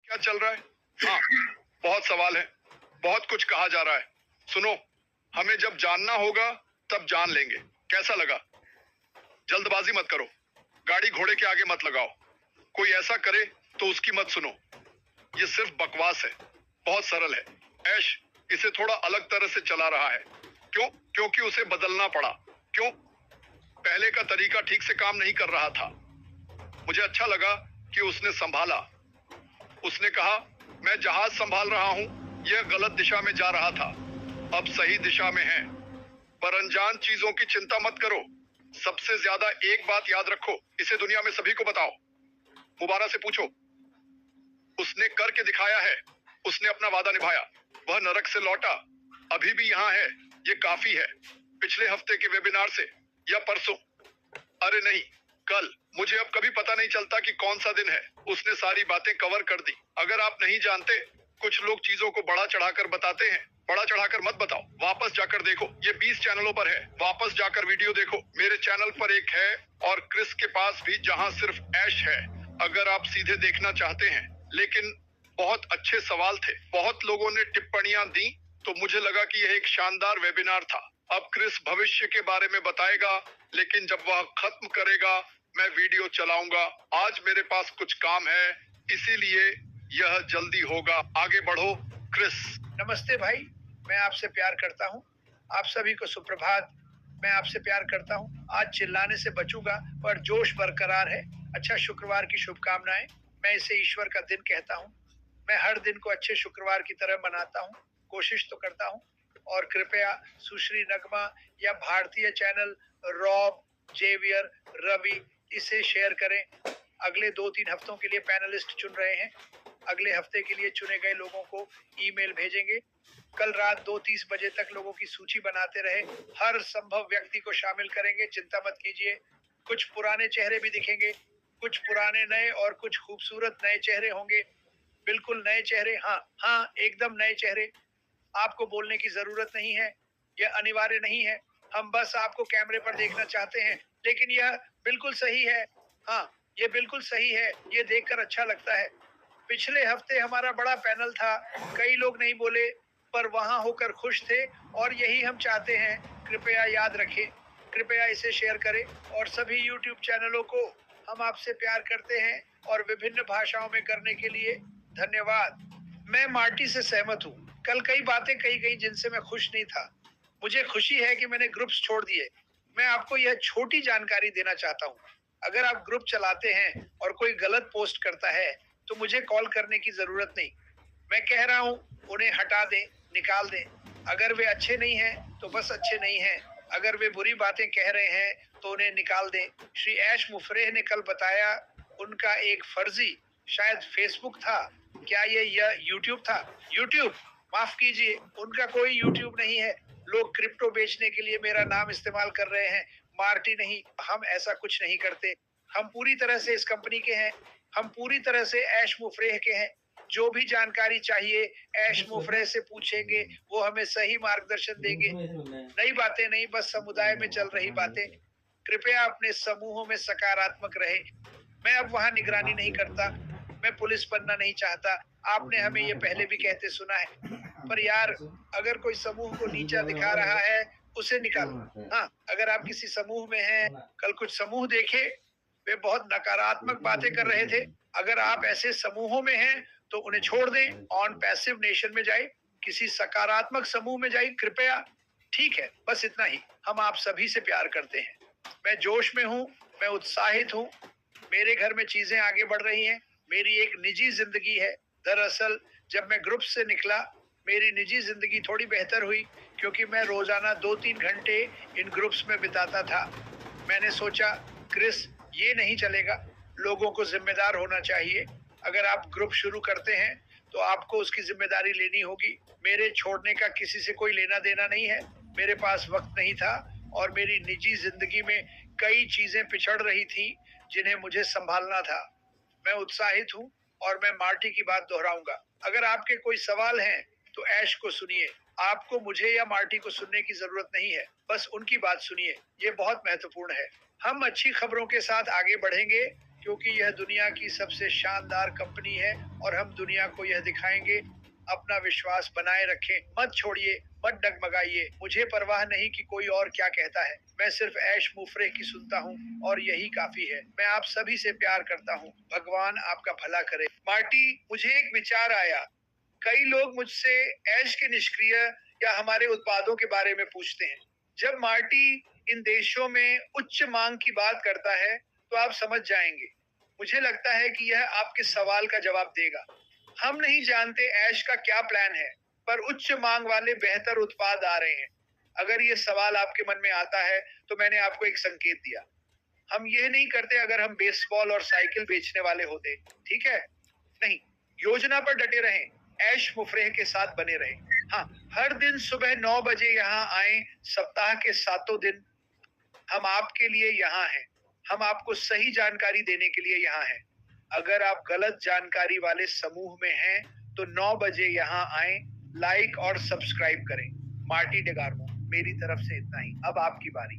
क्या चल रहा है? हाँ, बहुत सवाल है, बहुत कुछ कहा जा रहा है। सुनो, हमें जब जानना होगा तब जान लेंगे। कैसा लगा? जल्दबाजी मत करो, गाड़ी घोड़े के आगे मत लगाओ। कोई ऐसा करे तो उसकी मत सुनो। ये सिर्फ बकवास है, बहुत सरल है। ऐश इसे थोड़ा अलग तरह से चला रहा है। क्यों? क्योंकि उसे बदलना पड़ा। क्यों? पहले का तरीका ठीक से काम नहीं कर रहा था। मुझे अच्छा लगा कि उसने संभाला। उसने कहा, मैं जहाज संभाल रहा हूं, यह गलत दिशा में जा रहा था, अब सही दिशा में है। पर अनजान चीजों की चिंता मत करो। सबसे ज्यादा एक बात याद रखो, इसे दुनिया में सभी को बताओ। मुबारक से पूछो, उसने करके दिखाया है। उसने अपना वादा निभाया। वह नरक से लौटा, अभी भी यहाँ है। ये काफी है। पिछले हफ्ते के वेबिनार से या परसों, अरे नहीं, कल। मुझे अब कभी पता नहीं चलता कि कौन सा दिन है। उसने सारी बातें कवर कर दी। अगर आप नहीं जानते, कुछ लोग चीजों को बड़ा चढ़ाकर बताते हैं। बड़ा चढ़ाकर मत बताओ, वापस जाकर देखो। ये 20 चैनलों पर है, वापस जाकर वीडियो देखो। मेरे चैनल पर एक है और क्रिस के पास भी, जहां सिर्फ ऐश है, अगर आप सीधे देखना चाहते हैं। लेकिन बहुत अच्छे सवाल थे, बहुत लोगों ने टिप्पणियां दी, तो मुझे लगा कि यह एक शानदार वेबिनार था। अब क्रिस भविष्य के बारे में बताएगा, लेकिन जब वह खत्म करेगा मैं वीडियो चलाऊंगा। आज मेरे पास कुछ काम है, इसीलिए यह जल्दी होगा। आगे बढ़ो क्रिस। नमस्ते भाई, मैं आपसे प्यार करता हूँ। आप सभी को सुप्रभात। मैं आपसे प्यार करता हूँ। आज चिल्लाने से बचूंगा, पर जोश बरकरार है। अच्छा शुक्रवार की शुभकामनाएं। मैं इसे ईश्वर का दिन कहता हूँ। मैं हर दिन को अच्छे शुक्रवार की तरह मनाता हूँ, कोशिश तो करता हूँ। और कृपया सुश्री नगमा या भारतीय चैनल रॉब, जेवियर, रवि इसे शेयर करें। अगले 2-3 हफ्तों के लिए पैनलिस्ट चुन रहे हैं। अगले हफ्ते के लिए चुने गए लोगों को ईमेल भेजेंगे। कल रात 2:30 बजे तक लोगों की सूची बनाते रहे। हर संभव व्यक्ति को शामिल करेंगे, चिंता मत कीजिए। कुछ पुराने चेहरे भी दिखेंगे, कुछ पुराने नए और कुछ खूबसूरत नए चेहरे होंगे। बिल्कुल नए चेहरे, हाँ, एकदम नए चेहरे। आपको बोलने की जरूरत नहीं है, यह अनिवार्य नहीं है। हम बस आपको कैमरे पर देखना चाहते हैं, लेकिन यह बिल्कुल सही है। हाँ, ये बिल्कुल सही है। ये देखकर अच्छा लगता है। पिछले हफ्ते हमारा बड़ा पैनल था, कई लोग नहीं बोले, पर वहां होकर खुश थे और यही हम चाहते हैं। कृपया याद रखें, कृपया इसे शेयर करें और सभी YouTube चैनलों को। हम आपसे प्यार करते हैं और विभिन्न भाषाओं में करने के लिए धन्यवाद। मैं मार्टी से सहमत हूँ। कल कई बातें कही गई जिनसे मैं खुश नहीं था। मुझे खुशी है कि मैंने ग्रुप्स छोड़ दिए। मैं आपको यह छोटी जानकारी देना चाहता हूँ। अगर आप ग्रुप चलाते हैं और कोई गलत पोस्ट करता है, तो मुझे कॉल करने की जरूरत नहीं। मैं कह रहा हूँ, उन्हें हटा दें, निकाल दें। अगर वे अच्छे नहीं हैं, तो बस अच्छे नहीं हैं। अगर वे बुरी बातें कह रहे हैं, तो उन्हें निकाल दें। श्री ऐश मुफरेह ने कल बताया, उनका एक फर्जी, शायद फेसबुक था। क्या यह यूट्यूब था? यूट्यूब, माफ कीजिए, उनका कोई यूट्यूब नहीं है। लोग क्रिप्टो बेचने के लिए मेरा नाम इस्तेमाल कर रहे हैं, मार्टी नहीं। हम ऐसा कुछ नहीं करते। हम पूरी तरह से इस कंपनी के हैं। हम पूरी तरह से ऐश मुफरेह के हैं। जो भी जानकारी चाहिए ऐश मुफरेह से पूछेंगे, वो हमें सही मार्गदर्शन देंगे। नई बातें नहीं, बस समुदाय में चल रही बातें। कृपया अपने समूहों में सकारात्मक रहे। मैं अब वहां निगरानी नहीं करता। मैं पुलिस बनना नहीं चाहता। आपने हमें ये पहले भी कहते सुना है। पर यार, अगर कोई समूह को नीचा दिखा रहा है, उसे निकालो। हाँ, अगर आप किसी समूह में हैं, कल कुछ समूह देखे, वे बहुत नकारात्मक बातें कर रहे थे। अगर आप ऐसे समूहों में हैं, तो उन्हें छोड़ दें। ऑन पैसिव नेशन में जाए, किसी सकारात्मक समूह में जाए कृपया। ठीक है, बस इतना ही। हम आप सभी से प्यार करते हैं। मैं जोश में हूँ, मैं उत्साहित हूँ। मेरे घर में चीजें आगे बढ़ रही हैं। मेरी एक निजी जिंदगी है। दरअसल जब मैं ग्रुप से निकला, मेरी निजी जिंदगी थोड़ी बेहतर हुई, क्योंकि मैं रोजाना 2-3 घंटे इन ग्रुप्स में बिताता था। मैंने सोचा, क्रिस, ये नहीं चलेगा। लोगों को जिम्मेदार होना चाहिए। अगर आप ग्रुप शुरू करते हैं, तो आपको उसकी जिम्मेदारी लेनी होगी। मेरे छोड़ने का किसी से कोई लेना देना नहीं है। मेरे पास वक्त नहीं था और मेरी निजी जिंदगी में कई चीजें पिछड़ रही थी, जिन्हें मुझे संभालना था। मैं उत्साहित हूँ और मैं मार्टी की बात दोहराऊंगा। अगर आपके कोई सवाल हैं, तो ऐश को सुनिए। आपको मुझे या मार्टी को सुनने की जरूरत नहीं है, बस उनकी बात सुनिए। ये बहुत महत्वपूर्ण है। हम अच्छी खबरों के साथ आगे बढ़ेंगे। क्योंकि यह दुनिया की सबसे शानदार कंपनी है और हम दुनिया को यह दिखाएंगे। अपना विश्वास बनाए रखें, मत छोड़िए, मत डगमगाइए। मुझे परवाह नहीं कि कोई और क्या कहता है, मैं सिर्फ ऐश मुफरे की सुनता हूँ और यही काफी है। मैं आप सभी से प्यार करता हूँ, भगवान आपका भला करे। मार्टी, मुझे एक विचार आया। कई लोग मुझसे ऐश के निष्क्रिय या हमारे उत्पादों के बारे में पूछते हैं। जब मार्टी इन देशों में उच्च मांग की बात करता है तो आप समझ जाएंगे। मुझे लगता है कि यह आपके सवाल का जवाब देगा। हम नहीं जानते ऐश का क्या प्लान है, पर उच्च मांग वाले बेहतर उत्पाद आ रहे हैं। अगर ये सवाल आपके मन में आता है तो मैंने आपको एक संकेत दिया। हम यह नहीं करते अगर हम बेसबॉल और साइकिल बेचने वाले होते, ठीक है? नहीं, योजना पर डटे रहें, ऐश मुफरेह के साथ बने रहें। हाँ, हर दिन सुबह 9 बजे यहाँ आए, सप्ताह के 7 दिन। हम आपके लिए यहाँ हैं। हम आपको सही जानकारी देने के लिए यहाँ हैं। अगर आप गलत जानकारी वाले समूह में हैं तो 9 बजे यहाँ आए, लाइक और सब्सक्राइब करें। मार्टी डेगार्मो, मेरी तरफ से इतना ही। अब आपकी बारी।